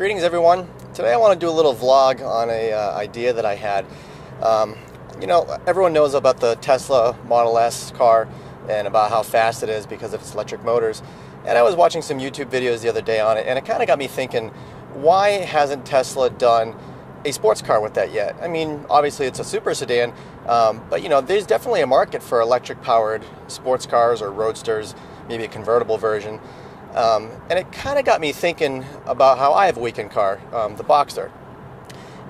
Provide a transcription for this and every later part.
Greetings everyone. Today I want to do a little vlog on a idea that I had. Everyone knows about the Tesla Model S car and about how fast it is because of its electric motors. And I was watching some YouTube videos the other day on it, and it kind of got me thinking, why hasn't Tesla done a sports car with that yet? I mean, obviously it's a super sedan, but there's definitely a market for electric powered sports cars or roadsters, maybe a convertible version. And it kind of got me thinking about how I have a weekend car, the Boxster.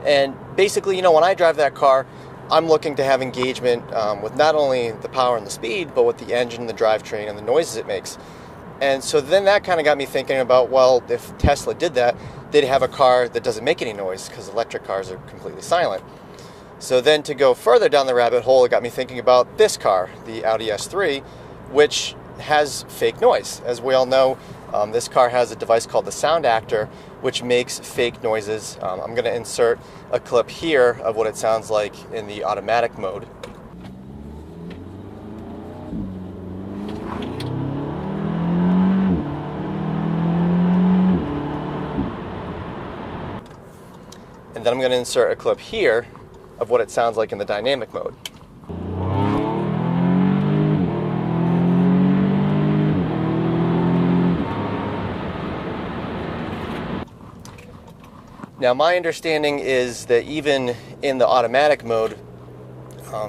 And basically, when I drive that car, I'm looking to have engagement with not only the power and the speed, but with the engine, the drivetrain, and the noises it makes. And so then that kind of got me thinking about, well, if Tesla did that, they'd have a car that doesn't make any noise because electric cars are completely silent. So then to go further down the rabbit hole, it got me thinking about this car, the Audi S3, which has fake noise. As we all know, this car has a device called the sound actor, which makes fake noises. I'm going to insert a clip here of what it sounds like in the automatic mode. And then I'm going to insert a clip here of what it sounds like in the dynamic mode. Now, my understanding is that even in the automatic mode,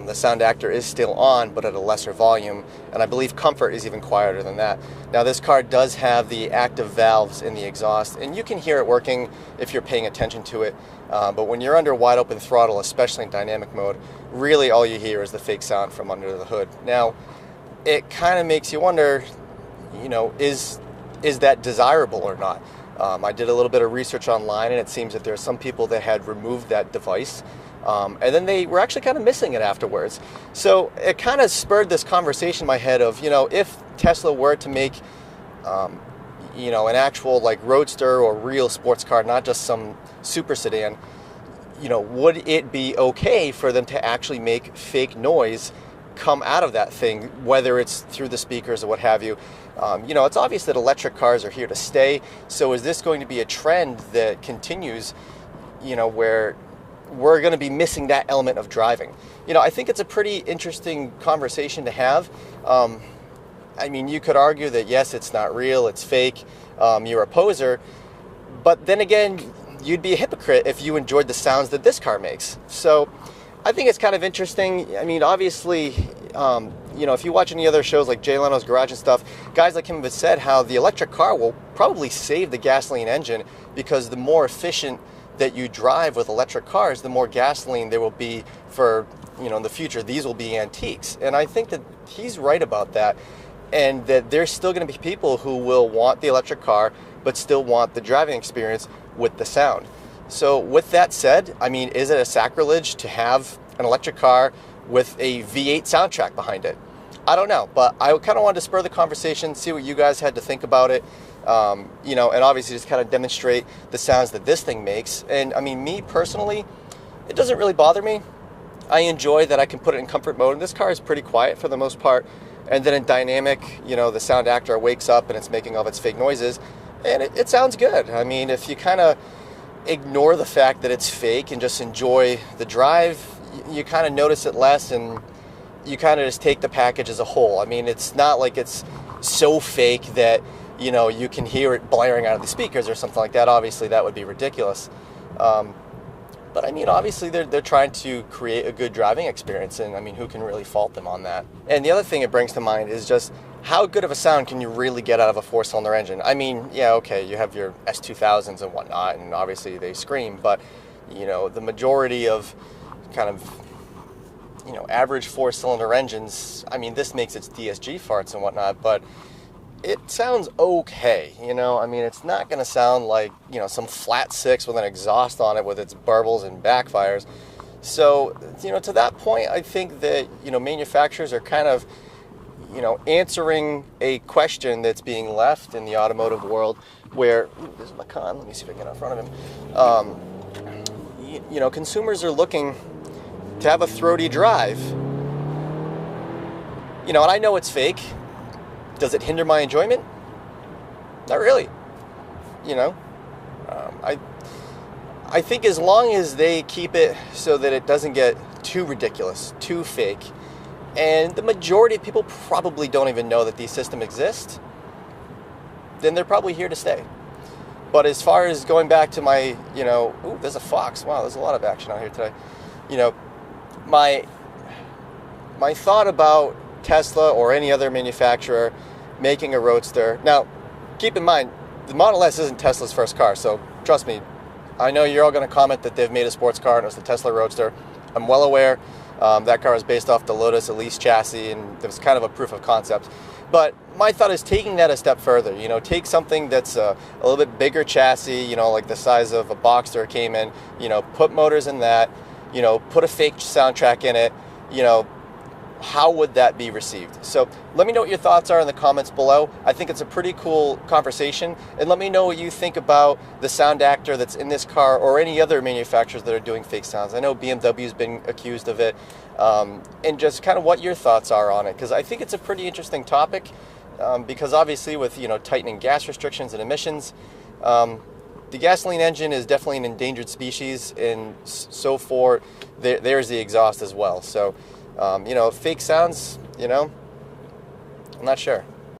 the sound actor is still on, but at a lesser volume, and I believe comfort is even quieter than that. Now, this car does have the active valves in the exhaust, and you can hear it working if you're paying attention to it, but when you're under wide open throttle, especially in dynamic mode, really all you hear is the fake sound from under the hood. Now, it kind of makes you wonder, is that desirable or not? I did a little bit of research online, and it seems that there are some people that had removed that device, and then they were actually kind of missing it afterwards. So it kind of spurred this conversation in my head of, if Tesla were to make, an actual like roadster or real sports car, not just some super sedan, would it be okay for them to actually make fake noise come out of that thing, whether it's through the speakers or what have you? It's obvious that electric cars are here to stay. So is this going to be a trend that continues, where we're going to be missing that element of driving? I think it's a pretty interesting conversation to have. You could argue that, yes, it's not real, it's fake, you're a poser. But then again, you'd be a hypocrite if you enjoyed the sounds that this car makes. So I think it's kind of interesting. Obviously, if you watch any other shows like Jay Leno's Garage and stuff, guys like him have said how the electric car will probably save the gasoline engine, because the more efficient that you drive with electric cars, the more gasoline there will be for, in the future, these will be antiques. And I think that he's right about that, and that there's still going to be people who will want the electric car, but still want the driving experience with the sound. So with that said, is it a sacrilege to have an electric car with a V8 soundtrack behind it? I don't know, but I kind of wanted to spur the conversation, see what you guys had to think about it, and obviously just kind of demonstrate the sounds that this thing makes. And me personally, it doesn't really bother me. I enjoy that I can put it in comfort mode, and this car is pretty quiet for the most part. And then in dynamic, the sound actor wakes up and it's making all of its fake noises, and it sounds good. If you kind of ignore the fact that it's fake and just enjoy the drive, you kind of notice it less, and you kind of just take the package as a whole. It's not like it's so fake that, you can hear it blaring out of the speakers or something like that. Obviously, that would be ridiculous. But obviously, they're trying to create a good driving experience, and who can really fault them on that? And the other thing it brings to mind is just how good of a sound can you really get out of a four-cylinder engine? Yeah, okay, you have your S2000s and whatnot, and obviously they scream, but, the majority of kind of, average four-cylinder engines, this makes its DSG farts and whatnot, but it sounds okay, it's not going to sound like, some flat six with an exhaust on it with its burbles and backfires. So, to that point, I think that, manufacturers are kind of, answering a question that's being left in the automotive world where, there's Macan, let me see if I can get in front of him. Consumers are looking to have a throaty drive. And I know it's fake. Does it hinder my enjoyment? Not really. I think as long as they keep it so that it doesn't get too ridiculous, too fake, and the majority of people probably don't even know that these systems exist, then they're probably here to stay. But as far as going back to my, ooh, there's a fox. Wow, there's a lot of action out here today. My thought about Tesla or any other manufacturer making a roadster. Now, keep in mind, the Model S isn't Tesla's first car, so trust me, I know you're all going to comment that they've made a sports car and it was the Tesla Roadster. I'm well aware. That car was based off the Lotus Elise chassis, and it was kind of a proof of concept. But my thought is taking that a step further. Take something that's a little bit bigger chassis, like the size of a Boxster Cayman, put motors in that, put a fake soundtrack in it, how would that be received? So let me know what your thoughts are in the comments below. I think it's a pretty cool conversation, and let me know what you think about the sound actor that's in this car or any other manufacturers that are doing fake sounds. I know BMW's been accused of it, and just kind of what your thoughts are on it, because I think it's a pretty interesting topic, because obviously with tightening gas restrictions and emissions, the gasoline engine is definitely an endangered species, and so forth. There's the exhaust as well. So fake sounds, I'm not sure.